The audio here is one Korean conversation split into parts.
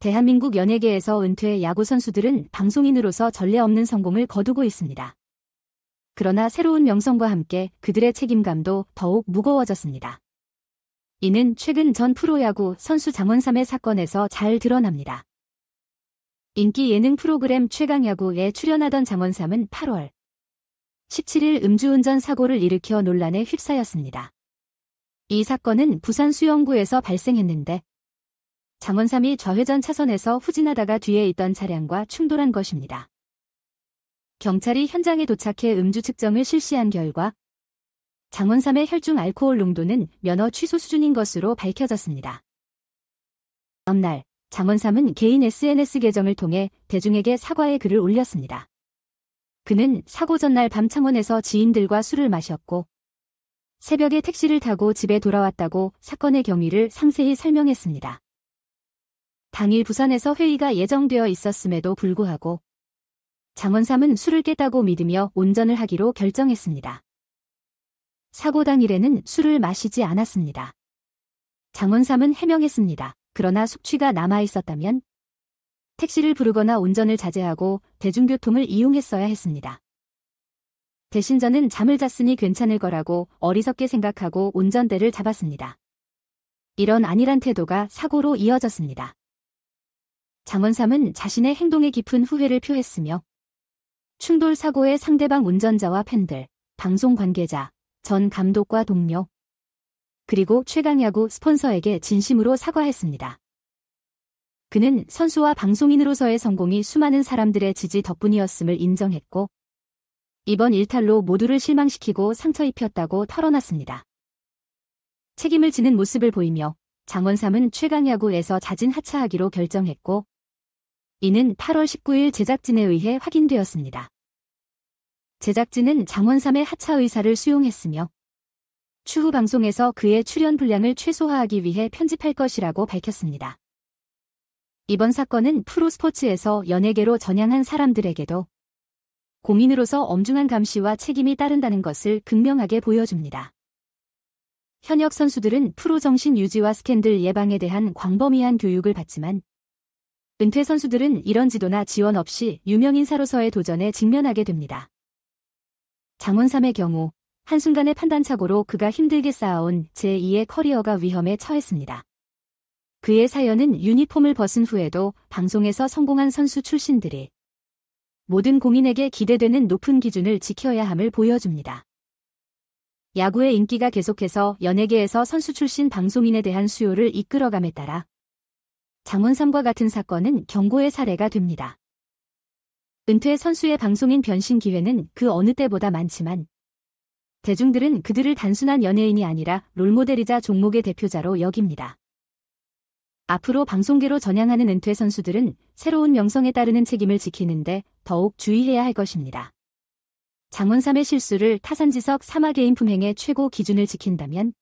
대한민국 연예계에서 은퇴 야구 선수들은 방송인으로서 전례 없는 성공을 거두고 있습니다. 그러나 새로운 명성과 함께 그들의 책임감도 더욱 무거워졌습니다. 이는 최근 전 프로야구 선수 장원삼의 사건에서 잘 드러납니다. 인기 예능 프로그램 최강야구에 출연하던 장원삼은 8월 17일 음주운전 사고를 일으켜 논란에 휩싸였습니다. 이 사건은 부산 수영구에서 발생했는데 장원삼이 좌회전 차선에서 후진하다가 뒤에 있던 차량과 충돌한 것입니다. 경찰이 현장에 도착해 음주 측정을 실시한 결과 장원삼의 혈중 알코올 농도는 면허 취소 수준인 것으로 밝혀졌습니다. 다음 날 장원삼은 개인 SNS 계정을 통해 대중에게 사과의 글을 올렸습니다. 그는 사고 전날 밤 창원에서 지인들과 술을 마셨고 새벽에 택시를 타고 집에 돌아왔다고 사건의 경위를 상세히 설명했습니다. 당일 부산에서 회의가 예정되어 있었음에도 불구하고 장원삼은 술을 깼다고 믿으며 운전을 하기로 결정했습니다. 사고 당일에는 술을 마시지 않았습니다. 장원삼은 해명했습니다. 그러나 숙취가 남아있었다면 택시를 부르거나 운전을 자제하고 대중교통을 이용했어야 했습니다. 대신 저는 잠을 잤으니 괜찮을 거라고 어리석게 생각하고 운전대를 잡았습니다. 이런 안일한 태도가 사고로 이어졌습니다. 장원삼은 자신의 행동에 깊은 후회를 표했으며 충돌 사고의 상대방 운전자와 팬들, 방송 관계자, 전 감독과 동료, 그리고 최강야구 스폰서에게 진심으로 사과했습니다. 그는 선수와 방송인으로서의 성공이 수많은 사람들의 지지 덕분이었음을 인정했고 이번 일탈로 모두를 실망시키고 상처 입혔다고 털어놨습니다. 책임을 지는 모습을 보이며 장원삼은 최강야구에서 자진 하차하기로 결정했고 이는 8월 19일 제작진에 의해 확인되었습니다. 제작진은 장원삼의 하차 의사를 수용했으며 추후 방송에서 그의 출연 분량을 최소화하기 위해 편집할 것이라고 밝혔습니다. 이번 사건은 프로스포츠에서 연예계로 전향한 사람들에게도 공인으로서 엄중한 감시와 책임이 따른다는 것을 극명하게 보여줍니다. 현역 선수들은 프로 정신 유지와 스캔들 예방에 대한 광범위한 교육을 받지만 은퇴 선수들은 이런 지도나 지원 없이 유명인사로서의 도전에 직면하게 됩니다. 장원삼의 경우 한순간의 판단착오로 그가 힘들게 쌓아온 제2의 커리어가 위험에 처했습니다. 그의 사연은 유니폼을 벗은 후에도 방송에서 성공한 선수 출신들이 모든 공인에게 기대되는 높은 기준을 지켜야 함을 보여줍니다. 야구의 인기가 계속해서 연예계에서 선수 출신 방송인에 대한 수요를 이끌어감에 따라 장원삼과 같은 사건은 경고의 사례가 됩니다. 은퇴 선수의 방송인 변신 기회는 그 어느 때보다 많지만 대중들은 그들을 단순한 연예인이 아니라 롤모델이자 종목의 대표자로 여깁니다. 앞으로 방송계로 전향하는 은퇴 선수들은 새로운 명성에 따르는 책임을 지키는데 더욱 주의해야 할 것입니다. 장원삼의 실수를 타산지석 사마개인 품행의 최고 기준을 지킨다면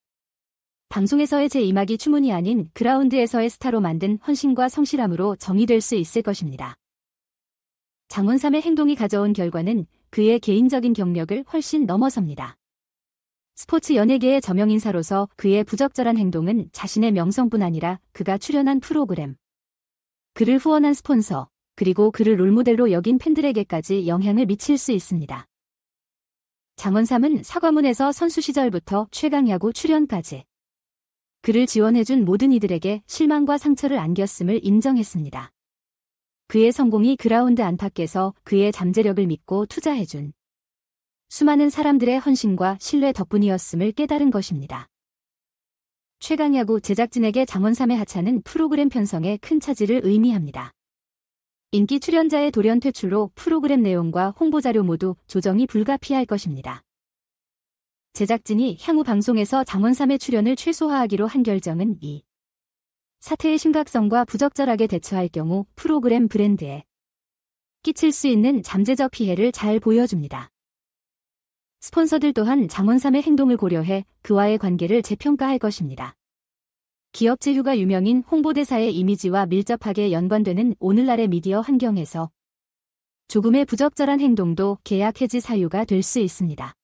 방송에서의 제2막이 추문이 아닌 그라운드에서의 스타로 만든 헌신과 성실함으로 정의될 수 있을 것입니다. 장원삼의 행동이 가져온 결과는 그의 개인적인 경력을 훨씬 넘어섭니다. 스포츠 연예계의 저명인사로서 그의 부적절한 행동은 자신의 명성뿐 아니라 그가 출연한 프로그램, 그를 후원한 스폰서, 그리고 그를 롤모델로 여긴 팬들에게까지 영향을 미칠 수 있습니다. 장원삼은 사과문에서 선수 시절부터 최강야구 출연까지 그를 지원해준 모든 이들에게 실망과 상처를 안겼음을 인정했습니다. 그의 성공이 그라운드 안팎에서 그의 잠재력을 믿고 투자해준 수많은 사람들의 헌신과 신뢰 덕분이었음을 깨달은 것입니다. 최강야구 제작진에게 장원삼의 하차는 프로그램 편성에 큰 차질을 의미합니다. 인기 출연자의 돌연 퇴출로 프로그램 내용과 홍보자료 모두 조정이 불가피할 것입니다. 제작진이 향후 방송에서 장원삼의 출연을 최소화하기로 한 결정은 이 사태의 심각성과 부적절하게 대처할 경우 프로그램 브랜드에 끼칠 수 있는 잠재적 피해를 잘 보여줍니다. 스폰서들 또한 장원삼의 행동을 고려해 그와의 관계를 재평가할 것입니다. 기업 제휴가 유명인 홍보대사의 이미지와 밀접하게 연관되는 오늘날의 미디어 환경에서 조금의 부적절한 행동도 계약 해지 사유가 될 수 있습니다.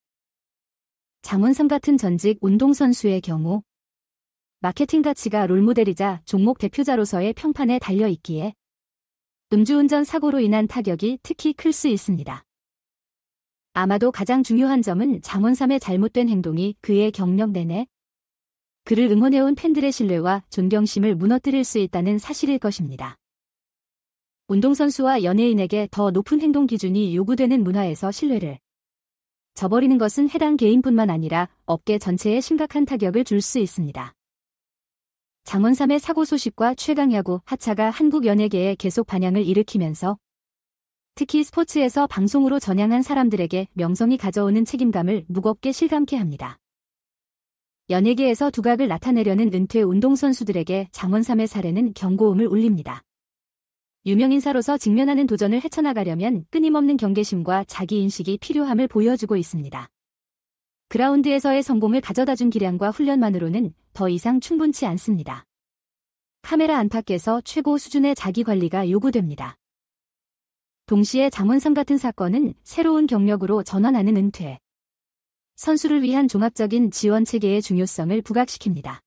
장원삼 같은 전직 운동선수의 경우 마케팅 가치가 롤모델이자 종목 대표자로서의 평판에 달려있기에 음주운전 사고로 인한 타격이 특히 클 수 있습니다. 아마도 가장 중요한 점은 장원삼의 잘못된 행동이 그의 경력 내내 그를 응원해온 팬들의 신뢰와 존경심을 무너뜨릴 수 있다는 사실일 것입니다. 운동선수와 연예인에게 더 높은 행동 기준이 요구되는 문화에서 신뢰를 저버리는 것은 해당 개인뿐만 아니라 업계 전체에 심각한 타격을 줄 수 있습니다. 장원삼의 사고 소식과 최강야구 하차가 한국 연예계에 계속 반향을 일으키면서 특히 스포츠에서 방송으로 전향한 사람들에게 명성이 가져오는 책임감을 무겁게 실감케 합니다. 연예계에서 두각을 나타내려는 은퇴 운동선수들에게 장원삼의 사례는 경고음을 울립니다. 유명인사로서 직면하는 도전을 헤쳐나가려면 끊임없는 경계심과 자기인식이 필요함을 보여주고 있습니다. 그라운드에서의 성공을 가져다준 기량과 훈련만으로는 더 이상 충분치 않습니다. 카메라 안팎에서 최고 수준의 자기관리가 요구됩니다. 동시에 장원삼 같은 사건은 새로운 경력으로 전환하는 은퇴 선수를 위한 종합적인 지원 체계의 중요성을 부각시킵니다.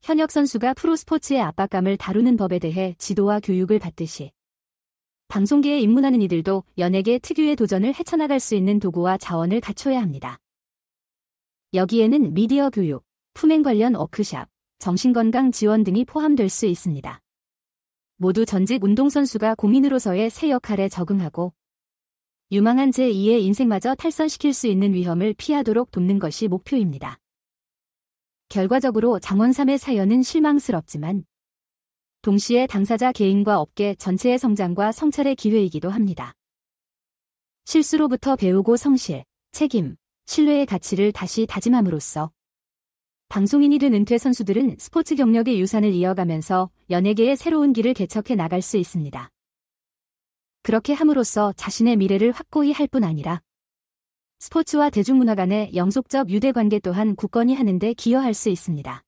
현역 선수가 프로스포츠의 압박감을 다루는 법에 대해 지도와 교육을 받듯이 방송계에 입문하는 이들도 연예계 특유의 도전을 헤쳐나갈 수 있는 도구와 자원을 갖춰야 합니다. 여기에는 미디어 교육, 품행 관련 워크샵, 정신건강 지원 등이 포함될 수 있습니다. 모두 전직 운동선수가 공인으로서의 새 역할에 적응하고 유망한 제2의 인생마저 탈선시킬 수 있는 위험을 피하도록 돕는 것이 목표입니다. 결과적으로 장원삼의 사연은 실망스럽지만 동시에 당사자 개인과 업계 전체의 성장과 성찰의 기회이기도 합니다. 실수로부터 배우고 성실, 책임, 신뢰의 가치를 다시 다짐함으로써 방송인이 된 은퇴 선수들은 스포츠 경력의 유산을 이어가면서 연예계의 새로운 길을 개척해 나갈 수 있습니다. 그렇게 함으로써 자신의 미래를 확고히 할 뿐 아니라 스포츠와 대중문화 간의 영속적 유대관계 또한 굳건히 하는 데 기여할 수 있습니다.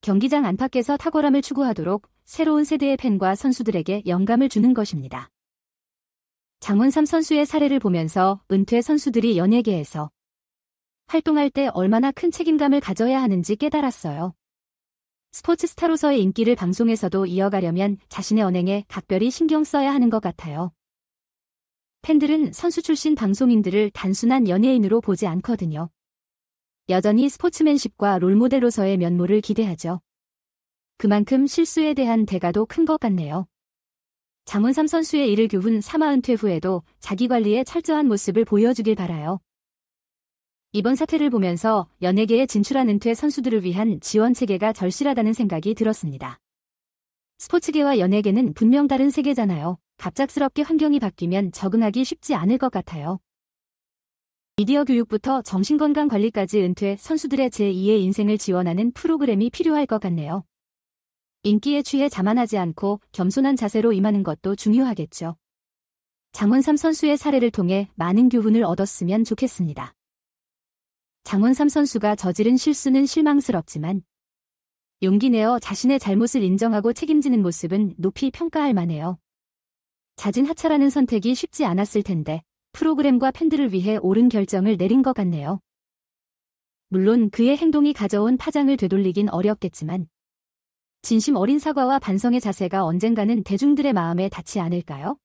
경기장 안팎에서 탁월함을 추구하도록 새로운 세대의 팬과 선수들에게 영감을 주는 것입니다. 장원삼 선수의 사례를 보면서 은퇴 선수들이 연예계에서 활동할 때 얼마나 큰 책임감을 가져야 하는지 깨달았어요. 스포츠 스타로서의 인기를 방송에서도 이어가려면 자신의 언행에 각별히 신경 써야 하는 것 같아요. 팬들은 선수 출신 방송인들을 단순한 연예인으로 보지 않거든요. 여전히 스포츠맨십과 롤모델로서의 면모를 기대하죠. 그만큼 실수에 대한 대가도 큰 것 같네요. 장원삼 선수의 이를 교훈 삼아 은퇴 후에도 자기관리에 철저한 모습을 보여주길 바라요. 이번 사태를 보면서 연예계에 진출한 은퇴 선수들을 위한 지원 체계가 절실하다는 생각이 들었습니다. 스포츠계와 연예계는 분명 다른 세계잖아요. 갑작스럽게 환경이 바뀌면 적응하기 쉽지 않을 것 같아요. 미디어 교육부터 정신건강 관리까지 은퇴 선수들의 제2의 인생을 지원하는 프로그램이 필요할 것 같네요. 인기에 취해 자만하지 않고 겸손한 자세로 임하는 것도 중요하겠죠. 장원삼 선수의 사례를 통해 많은 교훈을 얻었으면 좋겠습니다. 장원삼 선수가 저지른 실수는 실망스럽지만 용기 내어 자신의 잘못을 인정하고 책임지는 모습은 높이 평가할 만해요. 잦은 하차라는 선택이 쉽지 않았을 텐데 프로그램과 팬들을 위해 옳은 결정을 내린 것 같네요. 물론 그의 행동이 가져온 파장을 되돌리긴 어렵겠지만 진심 어린 사과와 반성의 자세가 언젠가는 대중들의 마음에 닿지 않을까요?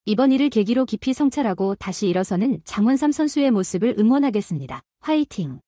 이번 일을 계기로 깊이 성찰하고 다시 일어서는 장원삼 선수의 모습을 응원하겠습니다. 화이팅!